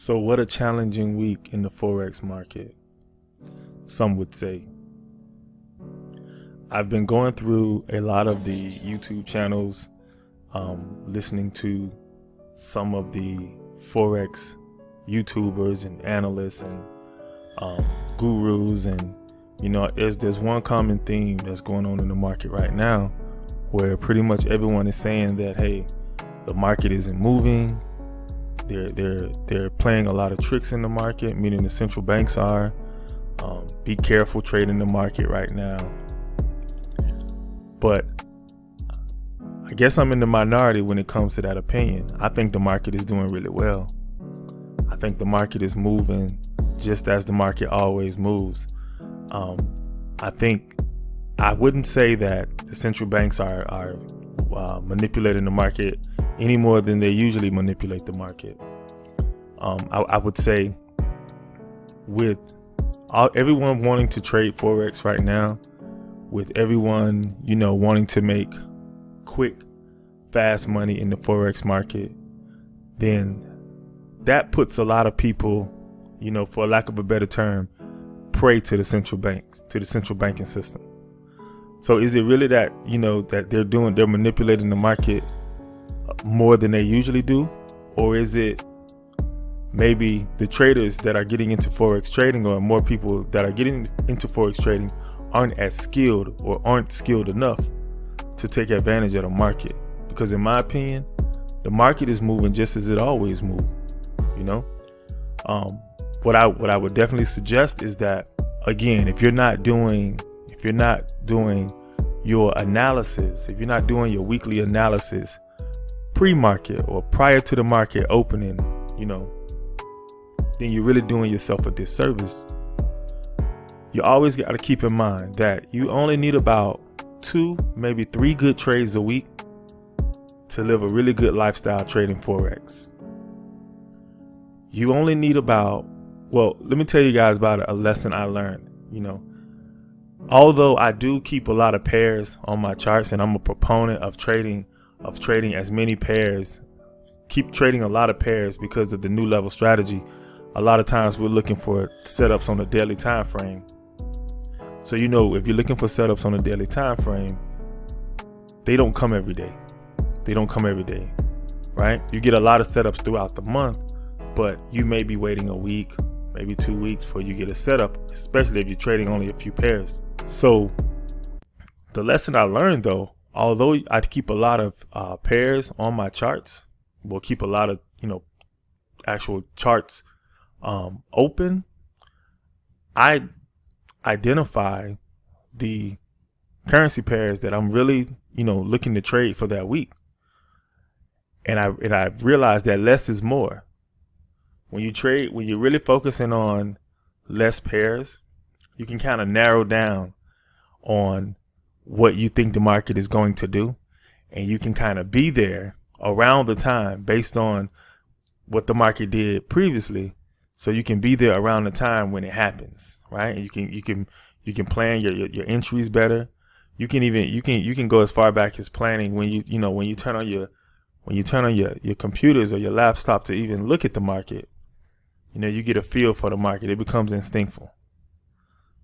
So what a challenging week in the Forex market, some would say. I've been going through a lot of the YouTube channels, listening to some of the Forex YouTubers and analysts and gurus, and there's one common theme that's going on in the market right now where pretty much everyone is saying that, hey, the market isn't moving. They're playing a lot of tricks in the market, meaning the central banks are. Be careful trading the market right now. But I guess I'm in the minority when it comes to that opinion. I think the market is doing really well. I think the market is moving just as the market always moves. I wouldn't say that the central banks are manipulating the market any more than they usually manipulate the market. I would say with everyone wanting to trade Forex right now, with everyone, wanting to make quick, fast money in the Forex market, then that puts a lot of people, for lack of a better term, prey to the central banks, to the central banking system. So is it really that, that they're manipulating the market more than they usually do? Or is it maybe the traders that are getting into Forex trading, or more people that are getting into Forex trading, aren't as skilled or aren't skilled enough to take advantage of the market? Because in my opinion, the market is moving just as it always moves. What I would definitely suggest is that, again, if you're not doing your analysis, if you're not doing your weekly analysis pre-market or prior to the market opening, then you're really doing yourself a disservice. You always got to keep in mind that you only need about 2, maybe 3 good trades a week to live a really good lifestyle trading Forex. You only need let me tell you guys about a lesson I learned. Although I do keep a lot of pairs on my charts, and I'm a proponent of trading as many pairs, keep trading a lot of pairs because of the new level strategy. A lot of times we're looking for setups on a daily time frame. So if you're looking for setups on a daily time frame, they don't come every day. Right? You get a lot of setups throughout the month, but you may be waiting a week, maybe 2 weeks before you get a setup, especially if you're trading only a few pairs. So the lesson I learned, though, although I keep a lot of pairs on my charts, we'll keep a lot of actual charts open, I identify the currency pairs that I'm really looking to trade for that week, and I realized that less is more. When you're really focusing on less pairs, you can kind of narrow down on what you think the market is going to do, and you can kind of be there around the time based on what the market did previously. So you can be there around the time when it happens, right? And you can plan your entries better. You can go as far back as planning when you turn on your computers or your laptop to even look at the market. You get a feel for the market. It becomes instinctful.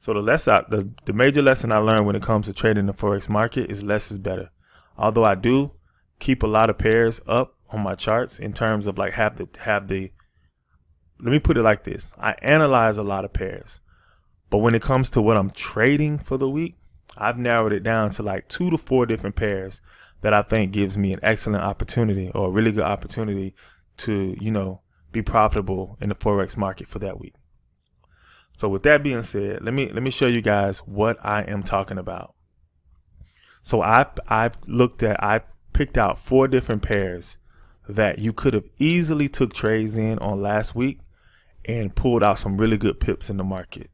So the major lesson I learned when it comes to trading the Forex market is less is better. Although I do keep a lot of pairs up on my charts in terms of let me put it like this. I analyze a lot of pairs, but when it comes to what I'm trading for the week, I've narrowed it down to like 2 to 4 different pairs that I think gives me an excellent opportunity, or a really good opportunity to, be profitable in the Forex market for that week. So with that being said, let me show you guys what I am talking about. So I picked out 4 different pairs that you could have easily took trades in on last week and pulled out some really good pips in the market.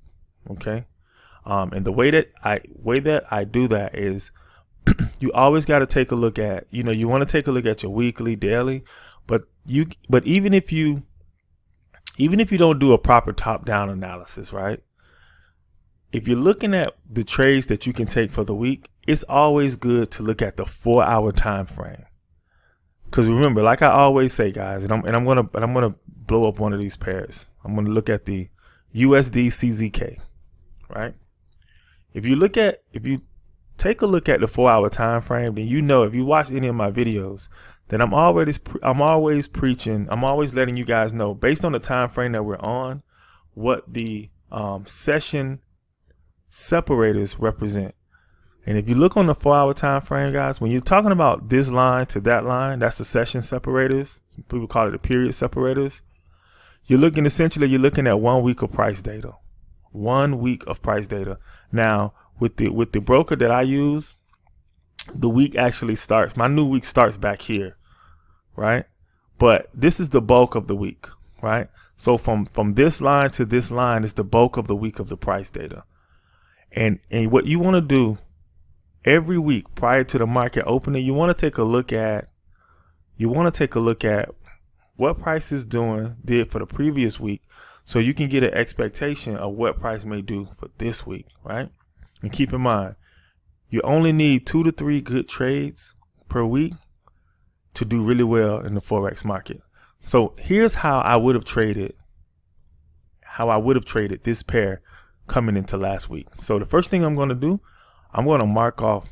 Okay. And the way that I do that is you always got to take a look at, you want to take a look at your weekly, daily, but even if you don't do a proper top-down analysis, right? If you're looking at the trades that you can take for the week, it's always good to look at the 4-hour time frame. Because remember, like I always say, guys, and I'm gonna blow up one of these pairs. I'm gonna look at the USD CZK, right? If you take a look at the 4-hour time frame, then you know, if you watch any of my videos, then I'm always preaching. I'm always letting you guys know, based on the time frame that we're on, what the session separators represent. And if you look on the 4-hour time frame, guys, when you're talking about this line to that line, that's the session separators. Some people call it the period separators. You're looking at 1 week of price data. 1 week of price data. Now, with the broker that I use, the week actually starts. My new week starts back here, right? But this is the bulk of the week, right? So from this line to this line is the bulk of the week of the price data. And what you want to do every week prior to the market opening, you want to take a look at what price is did for the previous week, so you can get an expectation of what price may do for this week, right? And keep in mind, you only need 2 to 3 good trades per week to do really well in the Forex market. So here's how I would have traded this pair coming into last week. So the first thing I'm going to do, I'm going to mark off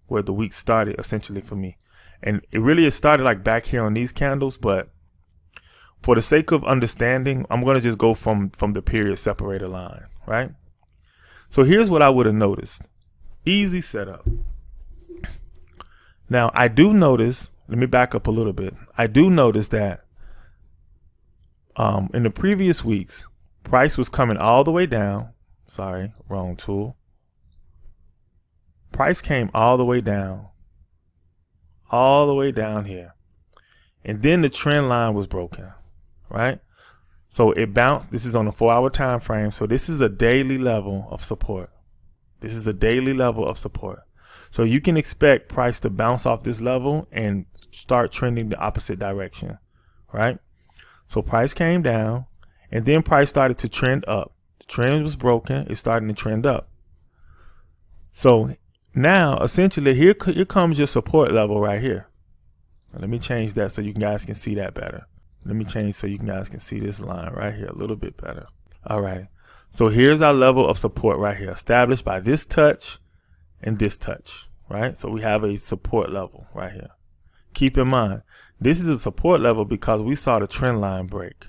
where the week started, essentially, for me. And it started like back here on these candles, but for the sake of understanding, I'm going to just go from the period separator line, right? So here's what I would have noticed. Easy setup. Now, I do notice, let me back up a little bit. I do notice that in the previous weeks, price was coming all the way down. Sorry, wrong tool. Price came all the way down here. And then the trend line was broken, right? So it bounced. This is on a 4-hour time frame. So this is a daily level of support. So you can expect price to bounce off this level and start trending the opposite direction, right? So price came down and then price started to trend up. The trend was broken. It's starting to trend up. So now, essentially, here comes your support level right here. Now, let me change that so you guys can see that better. Let me change so you guys can see this line right here a little bit better. All right. So here's our level of support right here, established by this touch and this touch, right? So we have a support level right here. Keep in mind, this is a support level because we saw the trend line break,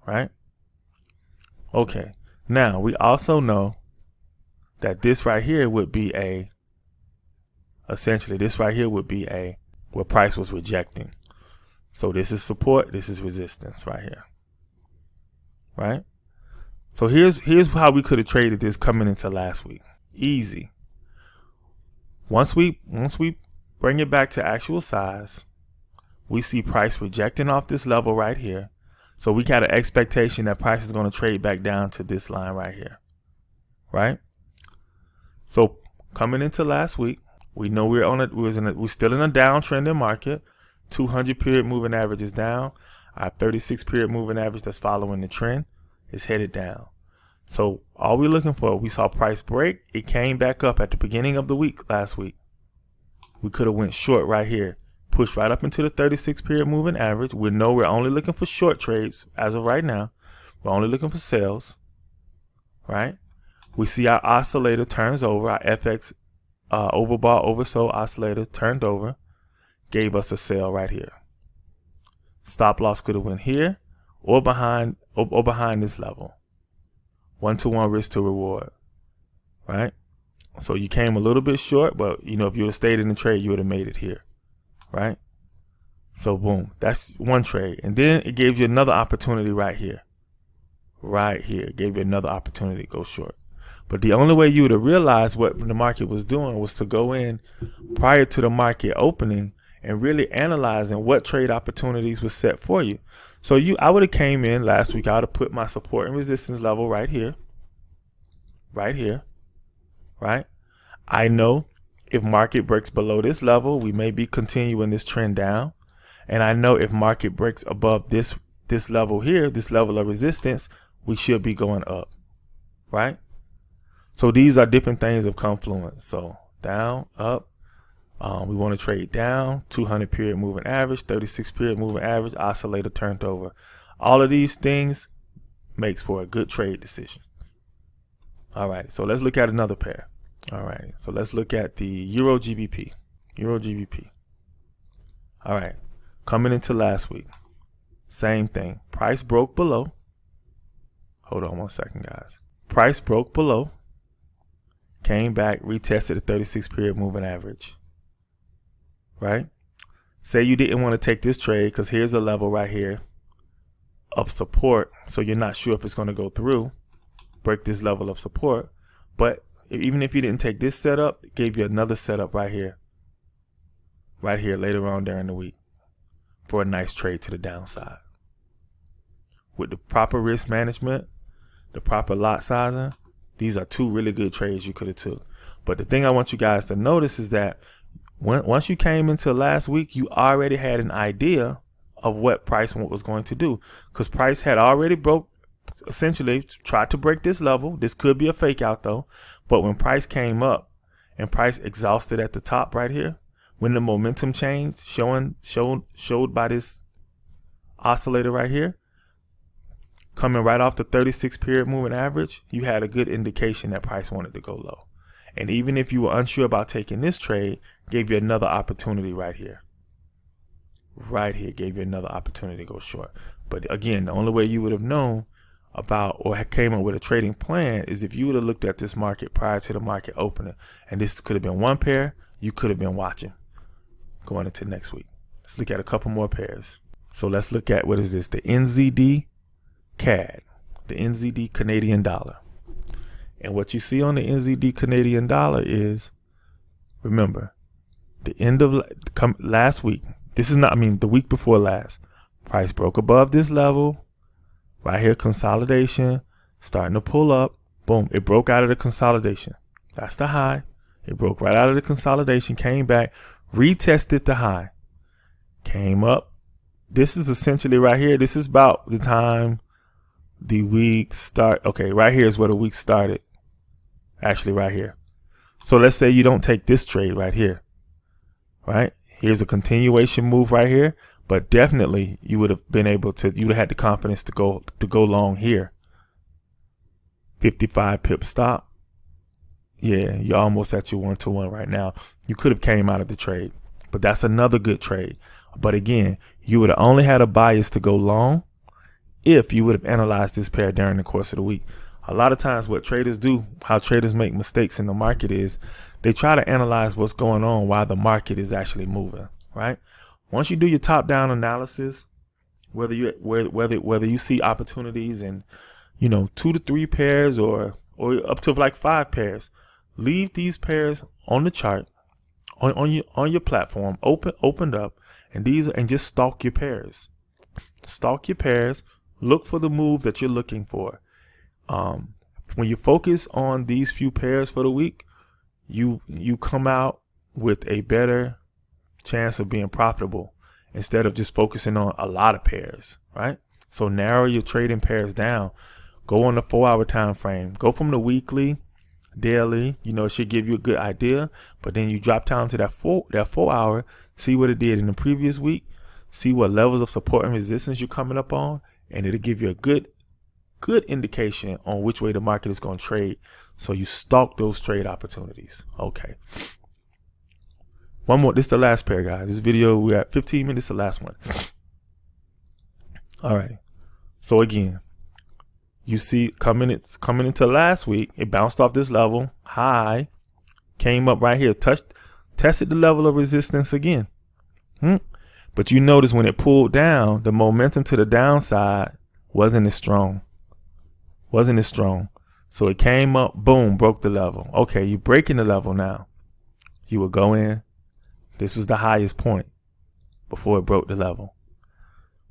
right? Okay. Now, we also know that this right here would be where price was rejecting. So this is support, this is resistance right here, right? So here's how we could have traded this coming into last week. Easy. Once we bring it back to actual size, we see price rejecting off this level right here. So we got an expectation that price is going to trade back down to this line right here, right? So coming into last week, we know we're still in a downtrending market. 200 period moving average is down. Our 36 period moving average that's following the trend is headed down. So all we're looking for, we saw price break. It came back up at the beginning of the week last week. We could have went short right here, pushed right up into the 36 period moving average. We know we're only looking for short trades as of right now. We're only looking for sales, right? We see our oscillator turns over, our FX overbought oversold oscillator turned over, gave us a sell right here. Stop loss could have went here or behind this level. 1-to-1 risk to reward, right? So you came a little bit short, but if you would have stayed in the trade, you would have made it here, right? So boom, that's one trade. And then it gave you another opportunity right here. It gave you another opportunity to go short. But the only way you would have realized what the market was doing was to go in prior to the market opening and really analyzing what trade opportunities were set for you. So I would have came in last week. I would have put my support and resistance level right here, right? I know if market breaks below this level, we may be continuing this trend down. And I know if market breaks above this level here, this level of resistance, we should be going up, right? So these are different things of confluence. So down, up, We want to trade down, 200 period moving average, 36 period moving average, oscillator turned over. All of these things makes for a good trade decision. All right, so let's look at another pair. All right, so let's look at the Euro GBP. Euro GBP. All right, coming into last week, same thing. Price broke below. Hold on 1 second, guys. Price broke below, came back, retested the 36 period moving average. Right? Say you didn't want to take this trade because here's a level right here of support, so you're not sure if it's going to go through, break this level of support. But even if you didn't take this setup, it gave you another setup right here later on during the week for a nice trade to the downside. With the proper risk management, the proper lot sizing, these are two really good trades you could have took. But the thing I want you guys to notice is that once you came into last week, you already had an idea of what price was going to do, because price had already essentially tried to break this level. This could be a fake out though, but when price came up and price exhausted at the top right here, when the momentum changed, showed by this oscillator right here, coming right off the 36 period moving average, you had a good indication that price wanted to go low. And even if you were unsure about taking this trade, gave you another opportunity right here. Right here gave you another opportunity to go short. But again, the only way you would have known about or came up with a trading plan is if you would have looked at this market prior to the market opening. And this could have been one pair you could have been watching going into next week. Let's look at a couple more pairs. So let's look at, what is this? The NZD CAD, the NZD Canadian dollar. And what you see on the NZD Canadian dollar is, remember, the end of last week. This is not, the week before last. Price broke above this level. Right here, consolidation, starting to pull up. Boom, it broke out of the consolidation. That's the high. It broke right out of the consolidation, came back, retested the high, came up. This is essentially right here. This is about the time the week start. Okay, right here is where the week started. Actually, right here. So let's say you don't take this trade right here. Right? Here's a continuation move right here. But definitely you would have been able to, you would have had the confidence to go long here. 55 pip stop. Yeah, you're almost at your 1-to-1 right now. You could have came out of the trade, but that's another good trade. But again, you would have only had a bias to go long if you would have analyzed this pair during the course of the week. A lot of times what traders do, how traders make mistakes in the market is they try to analyze what's going on while the market is actually moving, right? Once you do your top-down analysis, whether you see opportunities in, 2 to 3 pairs or up to like 5 pairs, leave these pairs on the chart, on your platform, opened up, and just stalk your pairs. Stalk your pairs. Look for the move that you're looking for. When you focus on these few pairs for the week, you come out with a better chance of being profitable instead of just focusing on a lot of pairs, right? So narrow your trading pairs down. Go on the 4-hour time frame. Go from the weekly, daily. It should give you a good idea. But then you drop down to that 4 hour. See what it did in the previous week. See what levels of support and resistance you're coming up on, and it'll give you a good indication on which way the market is going to trade. So you stalk those trade opportunities. Okay. One more. This is the last pair, guys. This video, we're at 15 minutes. The last one. All right. So again, you see coming into last week, it bounced off this level high, came up right here, tested the level of resistance again. But you notice when it pulled down, the momentum to the downside wasn't as strong. So it came up, boom, broke the level. Okay, you're breaking the level now. You will go in. This was the highest point before it broke the level.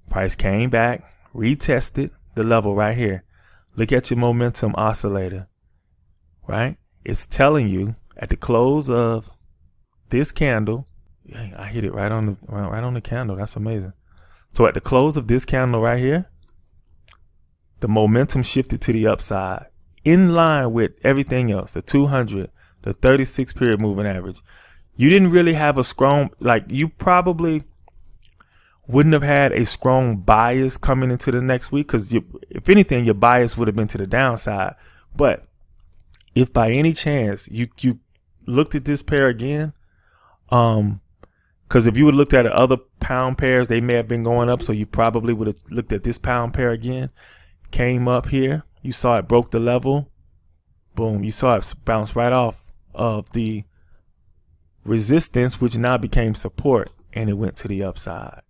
Price came back, retested the level right here. Look at your momentum oscillator, right? It's telling you at the close of this candle, I hit it right on the candle. That's amazing. So at the close of this candle right here, the momentum shifted to the upside in line with everything else, the 200, the 36 period moving average. you didn't really have a strong, like, you probably wouldn't have had a strong bias coming into the next week, because if anything, your bias would have been to the downside. But if by any chance you looked at this pair again, because if you would have looked at the other pound pairs, they may have been going up, so you probably would have looked at this pound pair again. Came up here, you saw it broke the level, boom, you saw it bounce right off of the resistance, which now became support, and it went to the upside.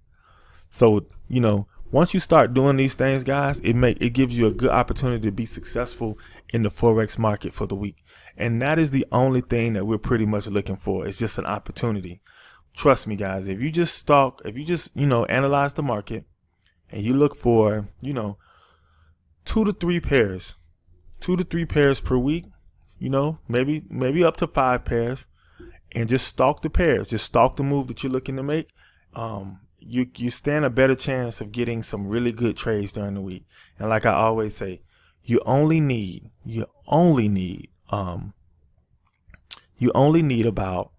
So, you know, once you start doing these things, guys, it gives you a good opportunity to be successful in the Forex market for the week. And that is the only thing that we're pretty much looking for. It's just an opportunity. Trust me, guys, if you just analyze the market and you look for, 2 to 3 pairs per week, maybe up to 5 pairs, and just stalk the pairs, just stalk the move that you're looking to make, you stand a better chance of getting some really good trades during the week. And like I always say, you only need about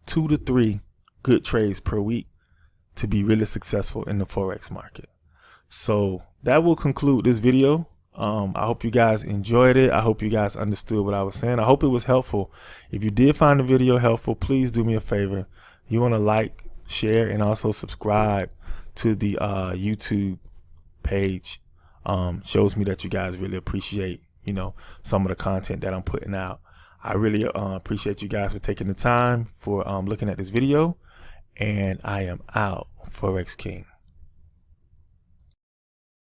2 to 3 good trades per week to be really successful in the Forex market. So that will conclude this video. I hope you guys enjoyed it. I hope you guys understood what I was saying. I hope it was helpful. If you did find the video helpful, please do me a favor. You want to like, share, and also subscribe to the YouTube page. Shows me that you guys really appreciate, some of the content that I'm putting out. I really appreciate you guys for taking the time for looking at this video. And I am out. Forex King.